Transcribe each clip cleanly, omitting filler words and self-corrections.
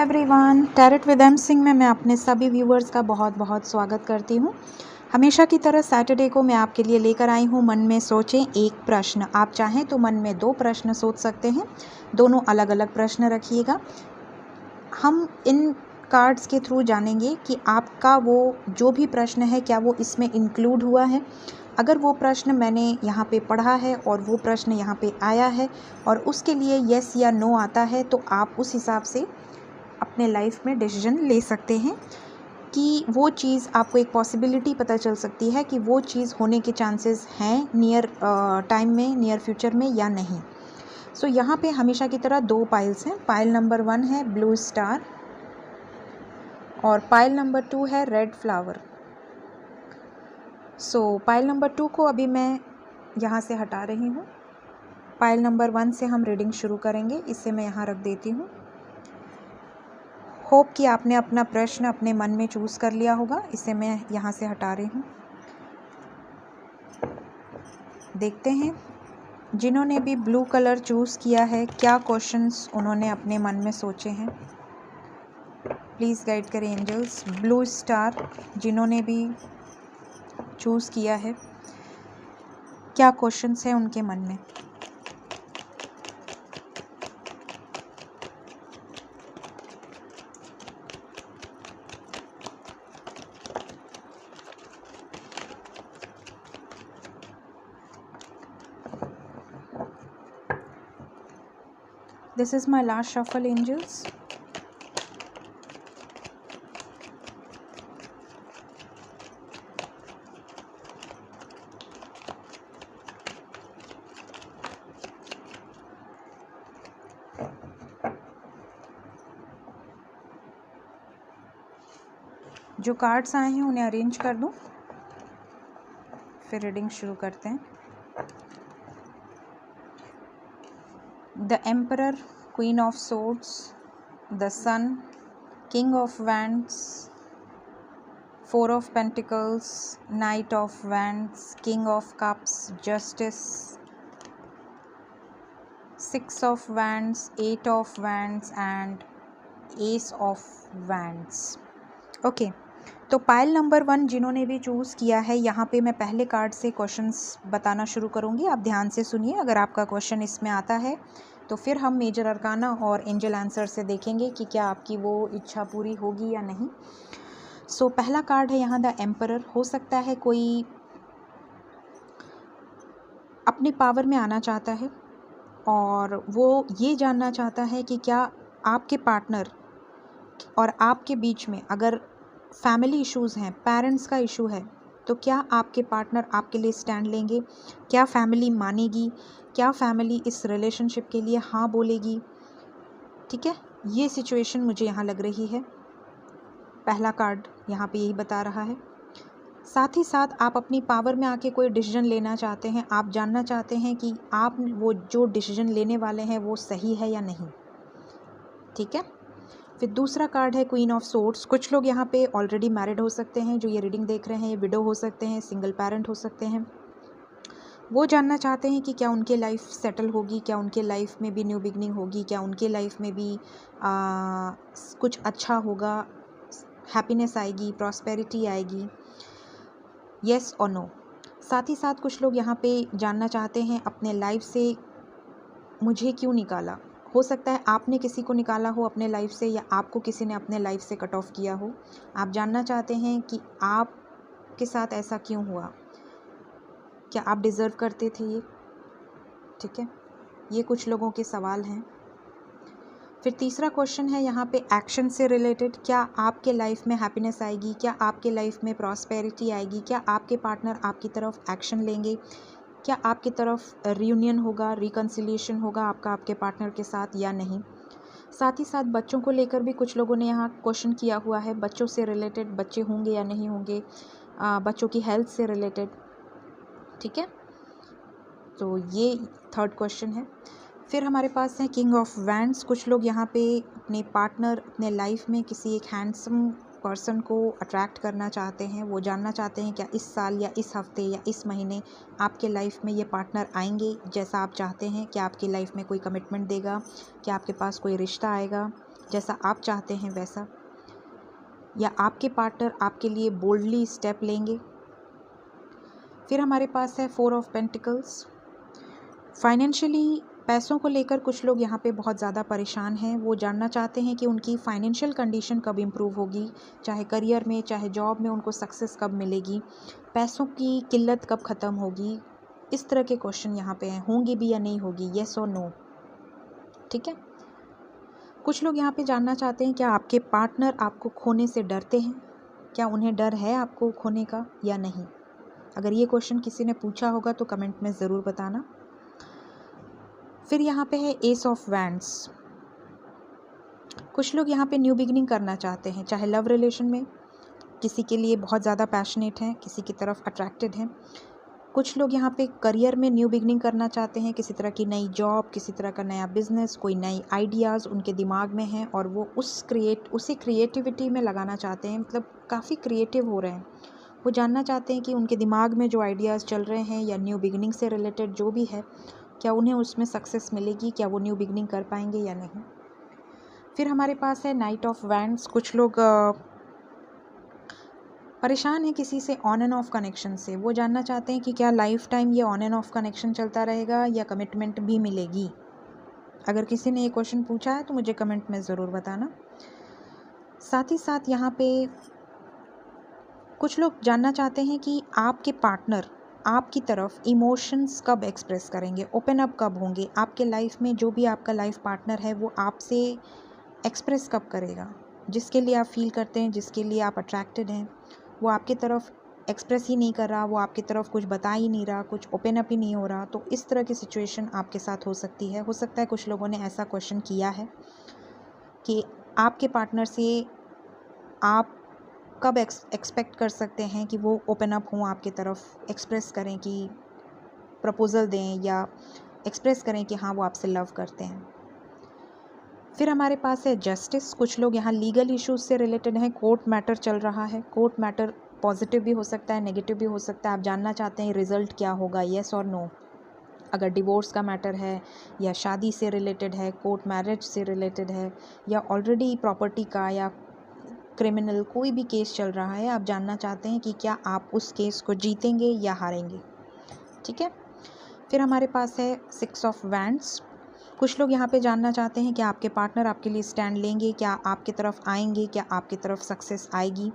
Everyone, tarot with M Singh में मैं अपने सभी व्यूवर्स का बहुत बहुत स्वागत करती हूँ। हमेशा की तरह सैटरडे को मैं आपके लिए लेकर आई हूँ मन में सोचें एक प्रश्न। आप चाहें तो मन में 2 प्रश्न सोच सकते हैं, दोनों अलग अलग प्रश्न रखिएगा। हम इन कार्ड्स के थ्रू जानेंगे कि आपका वो जो भी प्रश्न है क्या वो इसमें इंक्लूड हुआ है। अगर वो प्रश्न मैंने यहाँ पे पढ़ा है और वो प्रश्न यहाँ पे आया है और उसके लिए येस या नो आता है, तो आप उस हिसाब से अपने लाइफ में डिसीजन ले सकते हैं कि वो चीज़ आपको एक पॉसिबिलिटी पता चल सकती है कि वो चीज़ होने के चांसेस हैं नियर टाइम में, नियर फ्यूचर में या नहीं। सो यहाँ पे हमेशा की तरह 2 पाइल्स हैं। पाइल नंबर 1 है ब्लू स्टार और पाइल नंबर 2 है रेड फ्लावर। सो पाइल नंबर 2 को अभी मैं यहाँ से हटा रही हूँ। पाइल नंबर 1 से हम रीडिंग शुरू करेंगे। इसे मैं यहाँ रख देती हूँ। होप कि आपने अपना प्रश्न अपने मन में चूज़ कर लिया होगा। इसे मैं यहाँ से हटा रही हूँ। देखते हैं जिन्होंने भी ब्लू कलर चूज़ किया है क्या क्वेश्चंस उन्होंने अपने मन में सोचे हैं। प्लीज़ गाइड करें एंजल्स। ब्लू स्टार जिन्होंने भी चूज़ किया है क्या क्वेश्चंस हैं उनके मन में। This is my last shuffle, angels. जो कार्ड्स आए हैं उन्हें अरेंज कर दूं, फिर रीडिंग शुरू करते हैं। The emperor, queen of swords, the sun, king of wands, 4 of pentacles, knight of wands, king of cups, justice, 6 of wands, 8 of wands and ace of wands. Okay, तो पाइल नंबर 1 जिन्होंने भी choose किया है, यहाँ पे मैं पहले card से क्वेश्चंस बताना शुरू करूँगी। आप ध्यान से सुनिए। अगर आपका क्वेश्चन इसमें आता है तो फिर हम मेजर अरकाना और एंजल आंसर से देखेंगे कि क्या आपकी वो इच्छा पूरी होगी या नहीं। सो पहला कार्ड है यहाँ द एम्परर। हो सकता है कोई अपने पावर में आना चाहता है और वो ये जानना चाहता है कि क्या आपके पार्टनर और आपके बीच में अगर फैमिली इश्यूज़ हैं, पेरेंट्स का इशू है, तो क्या आपके पार्टनर आपके लिए स्टैंड लेंगे, क्या फैमिली मानेगी, क्या फैमिली इस रिलेशनशिप के लिए हाँ बोलेगी। ठीक है, ये सिचुएशन मुझे यहाँ लग रही है। पहला कार्ड यहाँ पे यही बता रहा है। साथ ही साथ आप अपनी पावर में आके कोई डिसीजन लेना चाहते हैं। आप जानना चाहते हैं कि आप वो जो डिसीजन लेने वाले हैं वो सही है या नहीं। ठीक है, फिर दूसरा कार्ड है क्वीन ऑफ सोर्ड्स। कुछ लोग यहाँ पे ऑलरेडी मैरिड हो सकते हैं जो ये रीडिंग देख रहे हैं, ये विडो हो सकते हैं, सिंगल पेरेंट हो सकते हैं। वो जानना चाहते हैं कि क्या उनके लाइफ सेटल होगी, क्या उनके लाइफ में भी न्यू बिगनिंग होगी, क्या उनके लाइफ में भी कुछ अच्छा होगा, हैप्पीनेस आएगी, प्रॉस्पेरिटी आएगी, येस और नो। साथ ही साथ कुछ लोग यहाँ पे जानना चाहते हैं अपने लाइफ से मुझे क्यों निकाला। हो सकता है आपने किसी को निकाला हो अपने लाइफ से या आपको किसी ने अपने लाइफ से कट ऑफ किया हो। आप जानना चाहते हैं कि आपके साथ ऐसा क्यों हुआ, क्या आप डिज़र्व करते थे ये। ठीक है, ये कुछ लोगों के सवाल हैं। फिर तीसरा क्वेश्चन है यहाँ पे एक्शन से रिलेटेड। क्या आपके लाइफ में हैप्पीनेस आएगी, क्या आपके लाइफ में प्रॉस्पेरिटी आएगी, क्या आपके पार्टनर आपकी तरफ एक्शन लेंगे, क्या आपकी तरफ रियूनियन होगा, रिकन्सिलिएशन होगा आपके पार्टनर के साथ या नहीं। साथ ही साथ बच्चों को लेकर भी कुछ लोगों ने यहाँ क्वेश्चन किया हुआ है। बच्चों से रिलेटेड, बच्चे होंगे या नहीं होंगे, बच्चों की हेल्थ से रिलेटेड। ठीक है, तो ये थर्ड क्वेश्चन है। फिर हमारे पास है किंग ऑफ वैंड्स। कुछ लोग यहाँ पे अपने पार्टनर, अपने लाइफ में किसी एक हैंडसम पर्सन को अट्रैक्ट करना चाहते हैं। वो जानना चाहते हैं क्या इस साल या इस हफ्ते या इस महीने आपके लाइफ में ये पार्टनर आएंगे जैसा आप चाहते हैं। क्या आपकी लाइफ में कोई कमिटमेंट देगा, क्या आपके पास कोई रिश्ता आएगा, जैसा आप चाहते हैं वैसा, या आपके पार्टनर आपके लिए बोल्डली स्टेप लेंगे। फिर हमारे पास है 4 ऑफ पेंटिकल्स। फाइनेंशियली पैसों को लेकर कुछ लोग यहाँ पे बहुत ज़्यादा परेशान हैं। वो जानना चाहते हैं कि उनकी फाइनेंशियल कंडीशन कब इम्प्रूव होगी, चाहे करियर में चाहे जॉब में उनको सक्सेस कब मिलेगी, पैसों की किल्लत कब ख़त्म होगी। इस तरह के क्वेश्चन यहाँ पे हैं, होंगी भी या नहीं होगी, येस और नो। ठीक है। कुछ लोग यहाँ पे जानना चाहते हैं क्या आपके पार्टनर आपको खोने से डरते हैं, क्या उन्हें डर है आपको खोने का या नहीं। अगर ये क्वेश्चन किसी ने पूछा होगा तो कमेंट में ज़रूर बताना। फिर यहाँ पे है एस ऑफ वैंड्स। कुछ लोग यहाँ पे न्यू बिगिनिंग करना चाहते हैं, चाहे लव रिलेशन में किसी के लिए बहुत ज़्यादा पैशनेट हैं, किसी की तरफ अट्रैक्टेड हैं। कुछ लोग यहाँ पे करियर में न्यू बिगिनिंग करना चाहते हैं, किसी तरह की नई जॉब, किसी तरह का नया बिजनेस, कोई नई आइडियाज़ उनके दिमाग में हैं और वो उसी क्रिएटिविटी में लगाना चाहते हैं, मतलब काफ़ी क्रिएटिव हो रहे हैं। वो जानना चाहते हैं कि उनके दिमाग में जो आइडियाज़ चल रहे हैं या न्यू बिगिनिंग से रिलेटेड जो भी है, क्या उन्हें उसमें सक्सेस मिलेगी, क्या वो न्यू बिगिनिंग कर पाएंगे या नहीं। फिर हमारे पास है नाइट ऑफ वैंड्स। कुछ लोग परेशान हैं किसी से ऑन एंड ऑफ कनेक्शन से। वो जानना चाहते हैं कि क्या लाइफ टाइम ये ऑन एंड ऑफ कनेक्शन चलता रहेगा या कमिटमेंट भी मिलेगी। अगर किसी ने ये क्वेश्चन पूछा है तो मुझे कमेंट में ज़रूर बताना। साथ ही साथ यहाँ पे कुछ लोग जानना चाहते हैं कि आपके पार्टनर आपकी तरफ इमोशंस कब एक्सप्रेस करेंगे, ओपन अप कब होंगे। आपके लाइफ में जो भी आपका लाइफ पार्टनर है वो आपसे एक्सप्रेस कब करेगा, जिसके लिए आप फील करते हैं, जिसके लिए आप अट्रैक्टेड हैं, वो आपकी तरफ एक्सप्रेस ही नहीं कर रहा, वो आपकी तरफ कुछ बता ही नहीं रहा, कुछ ओपन अप ही नहीं हो रहा। तो इस तरह की सिचुएशन आपके साथ हो सकती है। हो सकता है कुछ लोगों ने ऐसा क्वेश्चन किया है कि आपके पार्टनर से आप कब एक्सपेक्ट कर सकते हैं कि वो ओपन अप हों, आपकी तरफ एक्सप्रेस करें, कि प्रपोज़ल दें या एक्सप्रेस करें कि हाँ वो आपसे लव करते हैं। फिर हमारे पास है जस्टिस। कुछ लोग यहाँ लीगल इश्यूज से रिलेटेड हैं, कोर्ट मैटर चल रहा है। कोर्ट मैटर पॉजिटिव भी हो सकता है, नेगेटिव भी हो सकता है। आप जानना चाहते हैं रिजल्ट क्या होगा, येस और नो। अगर डिवोर्स का मैटर है या शादी से रिलेटेड है, कोर्ट मैरिज से रिलेटेड है, या ऑलरेडी प्रॉपर्टी का या क्रिमिनल कोई भी केस चल रहा है, आप जानना चाहते हैं कि क्या आप उस केस को जीतेंगे या हारेंगे। ठीक है। फिर हमारे पास है 6 ऑफ वैंड्स। कुछ लोग यहाँ पे जानना चाहते हैं कि आपके पार्टनर आपके लिए स्टैंड लेंगे, क्या आपकी तरफ आएंगे, क्या आपकी तरफ सक्सेस आएगी,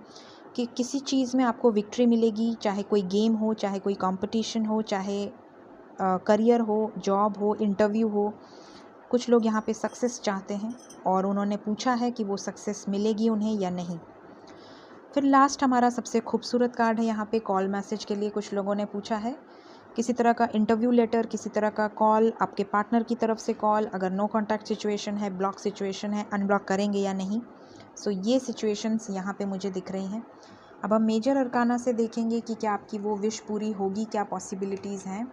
कि किसी चीज़ में आपको विक्ट्री मिलेगी, चाहे कोई गेम हो, चाहे कोई कंपटीशन हो, चाहे करियर हो, जॉब हो, इंटरव्यू हो। कुछ लोग यहाँ पे सक्सेस चाहते हैं और उन्होंने पूछा है कि वो सक्सेस मिलेगी उन्हें या नहीं। फिर लास्ट हमारा सबसे खूबसूरत कार्ड है यहाँ पे कॉल मैसेज के लिए। कुछ लोगों ने पूछा है किसी तरह का इंटरव्यू लेटर, किसी तरह का कॉल, आपके पार्टनर की तरफ से कॉल, अगर नो कॉन्टैक्ट सिचुएशन है, ब्लॉक सिचुएशन है, अनब्लॉक करेंगे या नहीं। सो ये सिचुएशंस यहाँ पे मुझे दिख रही हैं। अब हम मेजर अरकाना से देखेंगे कि क्या आपकी वो विश पूरी होगी, क्या पॉसिबिलिटीज़ हैं।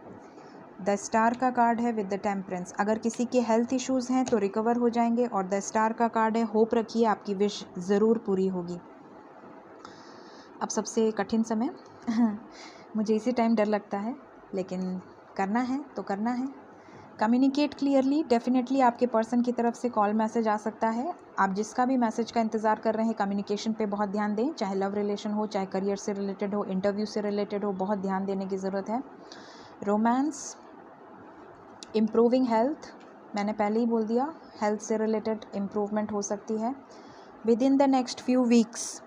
द स्टार का कार्ड है विद द टेम्परेंस। अगर किसी के हेल्थ इश्यूज़ हैं तो रिकवर हो जाएंगे, और द स्टार का कार्ड है होप रखिए आपकी विश ज़रूर पूरी होगी। अब सबसे कठिन समय मुझे इसी टाइम डर लगता है, लेकिन करना है तो करना है। Communicate clearly. डेफिनेटली आपके पर्सन की तरफ से कॉल मैसेज आ सकता है। आप जिसका भी मैसेज का इंतज़ार कर रहे हैं, कम्युनिकेशन पे बहुत ध्यान दें, चाहे लव रिलेशन हो, चाहे करियर से रिलेटेड हो, इंटरव्यू से रिलेटेड हो, बहुत ध्यान देने की ज़रूरत है। रोमांस, इम्प्रूविंग हेल्थ, मैंने पहले ही बोल दिया, हेल्थ से रिलेटेड इम्प्रूवमेंट हो सकती है with in the next few weeks.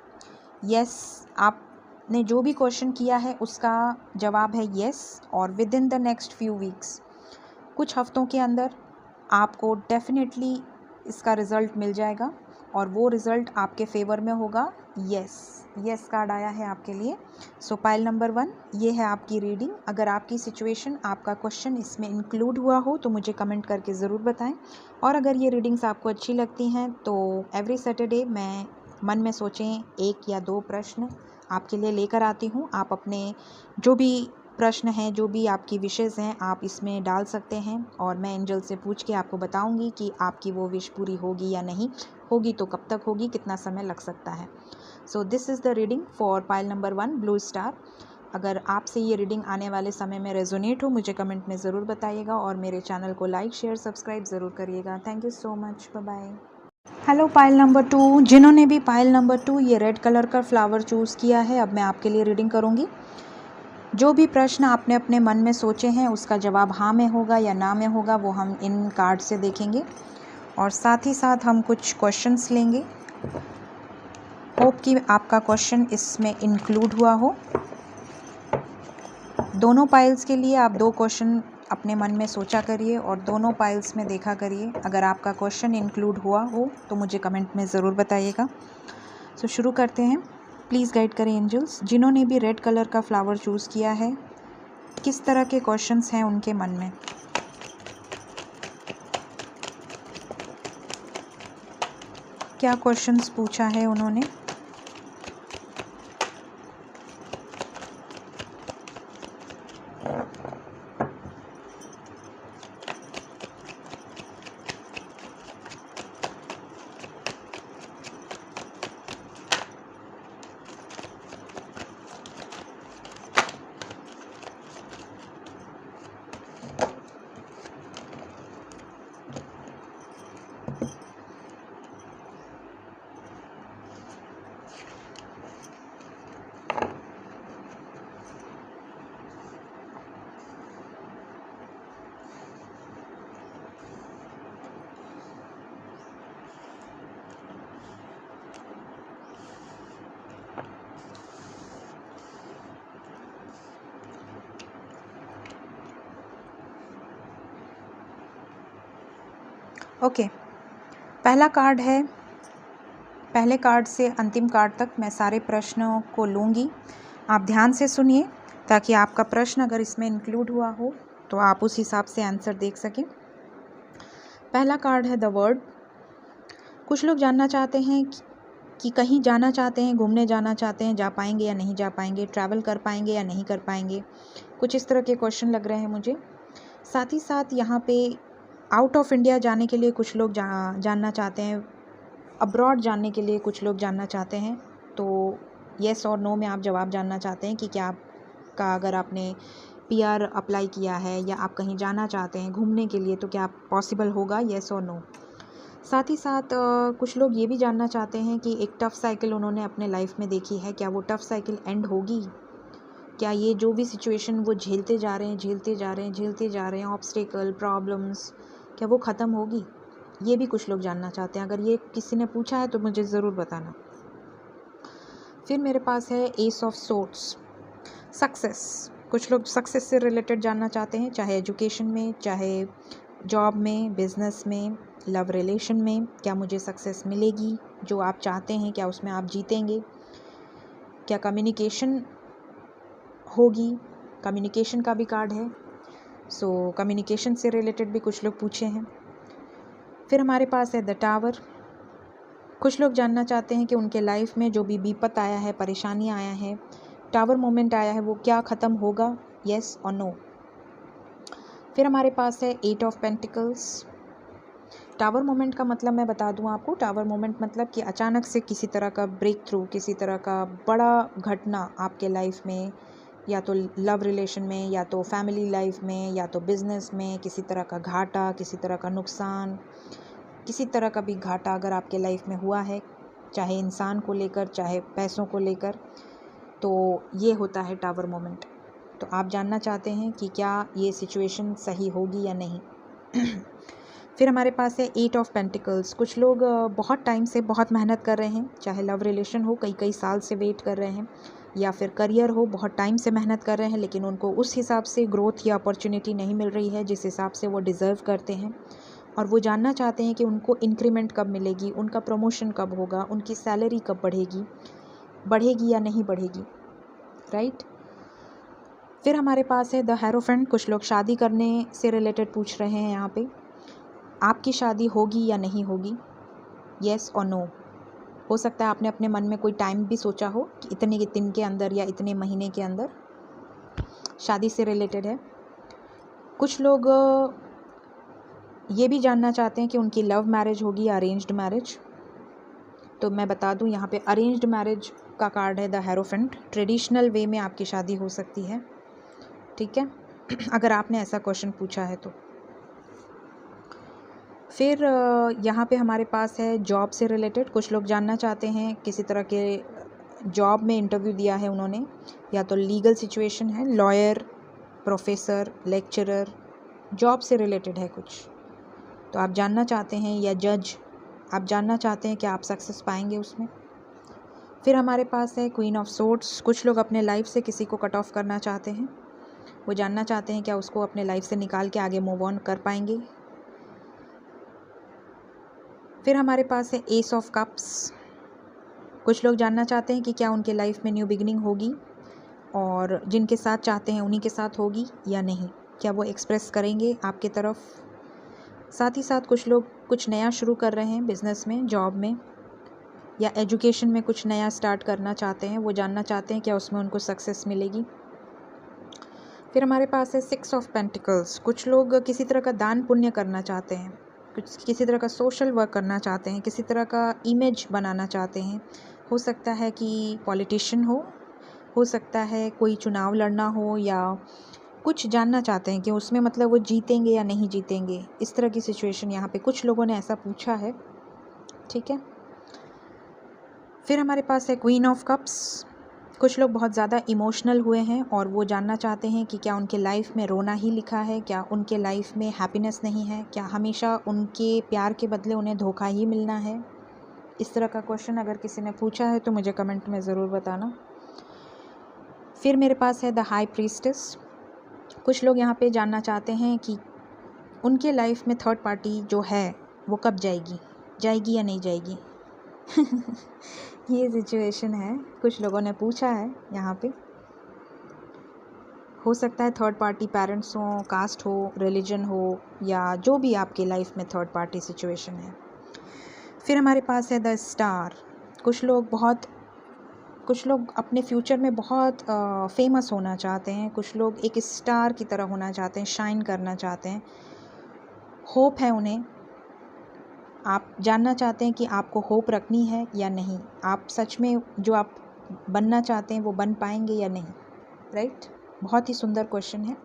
Yes, आपने जो भी क्वेश्चन किया है उसका जवाब है यस, और with in the next few weeks, कुछ हफ्तों के अंदर आपको डेफिनेटली इसका रिज़ल्ट मिल जाएगा, और वो रिज़ल्ट आपके फेवर में होगा। यस कार्ड आया है आपके लिए। सो पाइल नंबर 1, ये है आपकी रीडिंग। अगर आपकी सिचुएशन, आपका क्वेश्चन इसमें इंक्लूड हुआ हो तो मुझे कमेंट करके ज़रूर बताएं। और अगर ये रीडिंग्स आपको अच्छी लगती हैं तो एवरी सैटरडे मैं मन में सोचें 1 या 2 प्रश्न आपके लिए लेकर आती हूँ। आप अपने जो भी प्रश्न हैं, जो भी आपकी विशेज़ हैं, आप इसमें डाल सकते हैं, और मैं एंजल से पूछ के आपको बताऊंगी कि आपकी वो विश पूरी होगी या नहीं होगी, तो कब तक होगी, कितना समय लग सकता है। So this is the reading for pile number 1 blue star. अगर आपसे ये रीडिंग आने वाले समय में रेजोनेट हो, मुझे कमेंट में ज़रूर बताइएगा, और मेरे चैनल को लाइक शेयर सब्सक्राइब ज़रूर करिएगा। Thank you so much, bye bye. Hello pile number 2, जिन्होंने भी पाइल नंबर 2 ये रेड कलर का फ्लावर चूज़ किया है, अब मैं आपके लिए रीडिंग करूँगी। जो भी प्रश्न आपने अपने मन में सोचे हैं उसका जवाब हाँ में होगा या ना में होगा, वो हम इन कार्ड से देखेंगे और साथ ही साथ हम कुछ क्वेश्चंस लेंगे। होप कि आपका क्वेश्चन इसमें इंक्लूड हुआ हो। दोनों पाइल्स के लिए आप 2 क्वेश्चन अपने मन में सोचा करिए और दोनों पाइल्स में देखा करिए। अगर आपका क्वेश्चन इंक्लूड हुआ हो तो मुझे कमेंट में ज़रूर बताइएगा। सो शुरू करते हैं। प्लीज़ गाइड करें एंजल्स, जिन्होंने भी रेड कलर का फ्लावर चूज़ किया है, किस तरह के क्वेश्चंस हैं उनके मन में। क्या क्वेश्चंस पूछा है उन्होंने। ओके, पहला कार्ड है। पहले कार्ड से अंतिम कार्ड तक मैं सारे प्रश्नों को लूँगी, आप ध्यान से सुनिए ताकि आपका प्रश्न अगर इसमें इंक्लूड हुआ हो तो आप उस हिसाब से आंसर देख सकें। पहला कार्ड है द वर्ड। कुछ लोग जानना चाहते हैं कि कहीं जाना चाहते हैं, घूमने जाना चाहते हैं, जा पाएंगे या नहीं जा पाएंगे, ट्रैवल कर पाएंगे या नहीं कर पाएंगे, कुछ इस तरह के क्वेश्चन लग रहे हैं मुझे। साथ ही साथ यहाँ पे आउट ऑफ इंडिया जाने के लिए कुछ लोग जानना चाहते हैं, अब्रॉड जाने के लिए कुछ लोग जानना चाहते हैं। तो येस और नो में आप जवाब जानना चाहते हैं कि क्या आपका, अगर आपने पीआर अप्लाई किया है या आप कहीं जाना चाहते हैं घूमने के लिए, तो क्या पॉसिबल होगा, येस और नो। साथ ही साथ कुछ लोग ये भी जानना चाहते हैं कि एक टफ़ साइकिल उन्होंने अपने लाइफ में देखी है, क्या वो टफ़ साइकिल एंड होगी, क्या ये जो भी सिचुएशन वो झेलते जा रहे हैं ऑब्स्टेकल, प्रॉब्लम्स, क्या वो ख़त्म होगी, ये भी कुछ लोग जानना चाहते हैं। अगर ये किसी ने पूछा है तो मुझे ज़रूर बताना। फिर मेरे पास है एस ऑफ सोर्ड्स, सक्सेस। कुछ लोग सक्सेस से रिलेटेड जानना चाहते हैं, चाहे एजुकेशन में, चाहे जॉब में, बिजनेस में, लव रिलेशन में, क्या मुझे सक्सेस मिलेगी जो आप चाहते हैं, क्या उसमें आप जीतेंगे, क्या कम्युनिकेशन होगी, कम्युनिकेशन का भी कार्ड है। सो कम्युनिकेशन से रिलेटेड भी कुछ लोग पूछे हैं। फिर हमारे पास है द टावर। कुछ लोग जानना चाहते हैं कि उनके लाइफ में जो भी विपत आया है, परेशानी आया है, टावर मोमेंट आया है, वो क्या ख़त्म होगा, येस और नो। फिर हमारे पास है 8 ऑफ पेंटिकल्स। टावर मोमेंट का मतलब मैं बता दूं आपको, टावर मोमेंट मतलब कि अचानक से किसी तरह का ब्रेक थ्रू, किसी तरह का बड़ा घटना आपके लाइफ में, या तो लव रिलेशन में, या तो फैमिली लाइफ में, या तो बिज़नेस में, किसी तरह का घाटा, किसी तरह का नुकसान, किसी तरह का भी घाटा अगर आपके लाइफ में हुआ है, चाहे इंसान को लेकर, चाहे पैसों को लेकर, तो ये होता है टावर मोमेंट। तो आप जानना चाहते हैं कि क्या ये सिचुएशन सही होगी या नहीं। फिर हमारे पास है 8 ऑफ पेंटिकल्स। कुछ लोग बहुत टाइम से बहुत मेहनत कर रहे हैं, चाहे लव रिलेशन हो, कई साल से वेट कर रहे हैं, या फिर करियर हो, बहुत टाइम से मेहनत कर रहे हैं, लेकिन उनको उस हिसाब से ग्रोथ या अपॉर्चुनिटी नहीं मिल रही है जिस हिसाब से वो डिज़र्व करते हैं, और वो जानना चाहते हैं कि उनको इंक्रीमेंट कब मिलेगी, उनका प्रमोशन कब होगा, उनकी सैलरी कब बढ़ेगी या नहीं बढ़ेगी, राइट। फिर हमारे पास है द हेरोफेंट। कुछ लोग शादी करने से रिलेटेड पूछ रहे हैं यहाँ पे, आपकी शादी होगी या नहीं होगी, येस और नो। हो सकता है आपने अपने मन में कोई टाइम भी सोचा हो कि इतने दिन के अंदर या इतने महीने के अंदर शादी से रिलेटेड है। कुछ लोग ये भी जानना चाहते हैं कि उनकी लव मैरिज होगी या अरेंज्ड मैरिज। तो मैं बता दूं, यहाँ पे अरेंज्ड मैरिज का कार्ड है द हेरोफेंट। ट्रेडिशनल वे में आपकी शादी हो सकती है, ठीक है, अगर आपने ऐसा क्वेश्चन पूछा है तो। फिर यहाँ पे हमारे पास है जॉब से रिलेटेड। कुछ लोग जानना चाहते हैं किसी तरह के जॉब में इंटरव्यू दिया है उन्होंने, या तो लीगल सिचुएशन है, लॉयर, प्रोफेसर, लेक्चरर, जॉब से रिलेटेड है कुछ, तो आप जानना चाहते हैं, या जज, आप जानना चाहते हैं कि आप सक्सेस पाएंगे उसमें। फिर हमारे पास है क्वीन ऑफ सोर्ड्स। कुछ लोग अपने लाइफ से किसी को कट ऑफ करना चाहते हैं, वो जानना चाहते हैं क्या उसको अपने लाइफ से निकाल के आगे मूव ऑन कर पाएंगे। फिर हमारे पास है एस ऑफ कप्स। कुछ लोग जानना चाहते हैं कि क्या उनके लाइफ में न्यू बिगिनिंग होगी, और जिनके साथ चाहते हैं उन्हीं के साथ होगी या नहीं, क्या वो एक्सप्रेस करेंगे आपके तरफ। साथ ही साथ कुछ लोग कुछ नया शुरू कर रहे हैं बिजनेस में, जॉब में, या एजुकेशन में कुछ नया स्टार्ट करना चाहते हैं, वो जानना चाहते हैं क्या उसमें उनको सक्सेस मिलेगी। फिर हमारे पास है सिक्स ऑफ पेंटिकल्स। कुछ लोग किसी तरह का दान पुण्य करना चाहते हैं, कुछ किसी तरह का सोशल वर्क करना चाहते हैं, किसी तरह का इमेज बनाना चाहते हैं। हो सकता है कि पॉलिटिशियन हो सकता है कोई चुनाव लड़ना हो, या कुछ जानना चाहते हैं कि उसमें मतलब वो जीतेंगे या नहीं जीतेंगे। इस तरह की सिचुएशन यहाँ पे कुछ लोगों ने ऐसा पूछा है, ठीक है। फिर हमारे पास है क्वीन ऑफ कप्स। कुछ लोग बहुत ज़्यादा इमोशनल हुए हैं और वो जानना चाहते हैं कि क्या उनके लाइफ में रोना ही लिखा है, क्या उनके लाइफ में हैप्पीनेस नहीं है, क्या हमेशा उनके प्यार के बदले उन्हें धोखा ही मिलना है। इस तरह का क्वेश्चन अगर किसी ने पूछा है तो मुझे कमेंट में ज़रूर बताना। फिर मेरे पास है द हाई प्रीस्टेस। कुछ लोग यहाँ पे जानना चाहते हैं कि उनके लाइफ में थर्ड पार्टी जो है वो कब जाएगी या नहीं जाएगी। ये सिचुएशन है, कुछ लोगों ने पूछा है यहाँ पे। हो सकता है थर्ड पार्टी पेरेंट्स हो, कास्ट हो, रिलीजन हो, या जो भी आपके लाइफ में थर्ड पार्टी सिचुएशन है। फिर हमारे पास है द स्टार। कुछ लोग अपने फ्यूचर में बहुत फेमस होना चाहते हैं, कुछ लोग एक स्टार की तरह होना चाहते हैं, शाइन करना चाहते हैं, होप है उन्हें। आप जानना चाहते हैं कि आपको होप रखनी है या नहीं, आप सच में जो आप बनना चाहते हैं वो बन पाएंगे या नहीं, राइट। बहुत ही सुंदर क्वेश्चन है।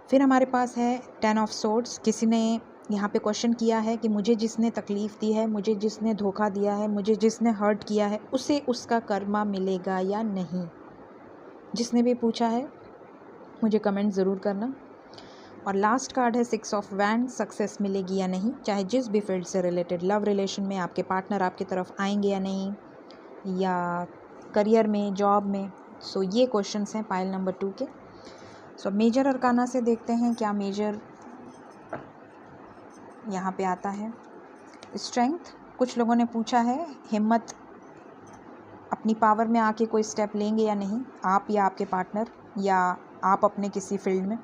फिर हमारे पास है 10 ऑफ सोर्ड्स। किसी ने यहाँ पे क्वेश्चन किया है कि मुझे जिसने तकलीफ़ दी है, मुझे जिसने धोखा दिया है, मुझे जिसने हर्ट किया है, उसे उसका कर्मा मिलेगा या नहीं। जिसने भी पूछा है मुझे कमेंट ज़रूर करना। और लास्ट कार्ड है 6 ऑफ वैंड। सक्सेस मिलेगी या नहीं, चाहे जिस भी फील्ड से रिलेटेड, लव रिलेशन में आपके पार्टनर आपकी तरफ आएंगे या नहीं, या करियर में, जॉब में। सो ये क्वेश्चंस हैं पाइल नंबर 2 के। सो मेजर अरकाना से देखते हैं क्या मेजर यहाँ पे आता है। स्ट्रेंथ, कुछ लोगों ने पूछा है हिम्मत, अपनी पावर में आके कोई स्टेप लेंगे या नहीं, आप या आपके पार्टनर, या आप अपने किसी फील्ड में।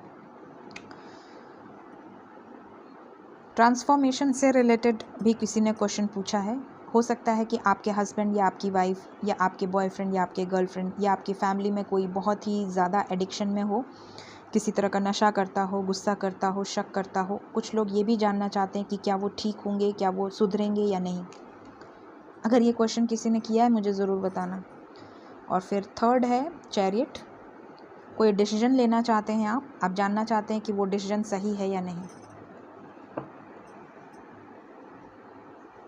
ट्रांसफॉर्मेशन से रिलेटेड भी किसी ने क्वेश्चन पूछा है। हो सकता है कि आपके हस्बैंड या आपकी वाइफ या आपके बॉयफ्रेंड या आपके गर्लफ्रेंड या आपकी फैमिली में कोई बहुत ही ज़्यादा एडिक्शन में हो, किसी तरह का नशा करता हो, गुस्सा करता हो, शक करता हो। कुछ लोग ये भी जानना चाहते हैं कि क्या वो ठीक होंगे, क्या वो सुधरेंगे या नहीं। अगर ये क्वेश्चन किसी ने किया है मुझे ज़रूर बताना। और फिर थर्ड है चैरियट। कोई डिसीजन लेना चाहते हैं आप जानना चाहते हैं कि वो डिसीजन सही है या नहीं,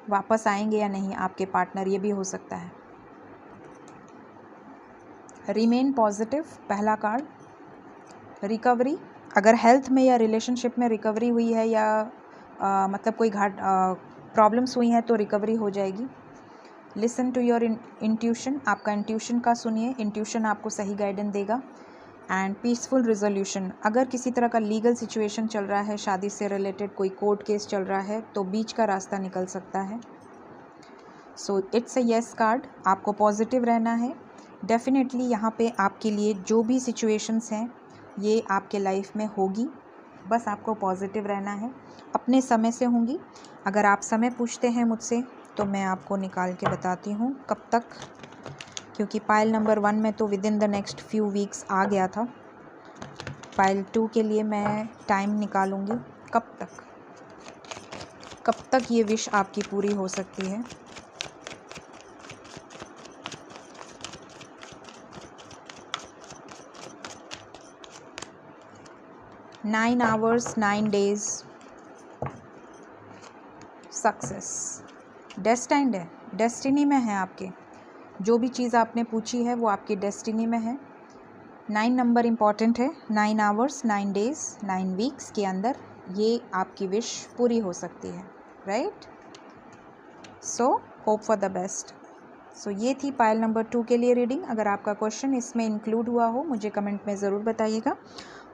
वापस आएंगे या नहीं आपके पार्टनर, ये भी हो सकता है। रिमेन पॉजिटिव, पहला कार्ड। रिकवरी, अगर हेल्थ में या रिलेशनशिप में रिकवरी हुई है, या मतलब कोई प्रॉब्लम्स हुई हैं तो रिकवरी हो जाएगी। लिसन टू योर इंट्यूशन, आपका इंट्यूशन का सुनिए, इंट्यूशन आपको सही गाइडेंस देगा। एंड पीसफुल रिजोल्यूशन, अगर किसी तरह का लीगल सिचुएशन चल रहा है, शादी से रिलेटेड कोई कोर्ट केस चल रहा है, तो बीच का रास्ता निकल सकता है। So it's a yes card, आपको पॉजिटिव रहना है। डेफिनेटली यहाँ पे आपके लिए जो भी सिचुएशंस हैं ये आपके लाइफ में होगी, बस आपको पॉजिटिव रहना है, अपने समय से होंगी। अगर आप समय पूछते हैं मुझसे तो मैं आपको निकाल के बताती हूँ कब तक, क्योंकि पाइल नंबर 1 में तो within the next few weeks आ गया था। पाइल 2 के लिए मैं टाइम निकालूंगी, कब तक ये विश आपकी पूरी हो सकती है। Nine hours 9 days, success. Destined है, डेस्टिनी में है आपके। जो भी चीज़ आपने पूछी है वो आपकी डेस्टिनी में है। 9 नंबर इम्पॉर्टेंट है। 9 आवर्स, 9 डेज, 9 वीक्स के अंदर ये आपकी विश पूरी हो सकती है, right. So hope for the best. So ये थी पायल नंबर 2 के लिए रीडिंग। अगर आपका क्वेश्चन इसमें इंक्लूड हुआ हो मुझे कमेंट में ज़रूर बताइएगा।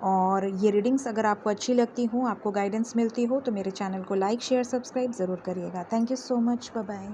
और ये रीडिंग्स अगर आपको अच्छी लगती हो, आपको गाइडेंस मिलती हो, तो मेरे चैनल को लाइक शेयर सब्सक्राइब ज़रूर करिएगा। Thank you so much, bye bye.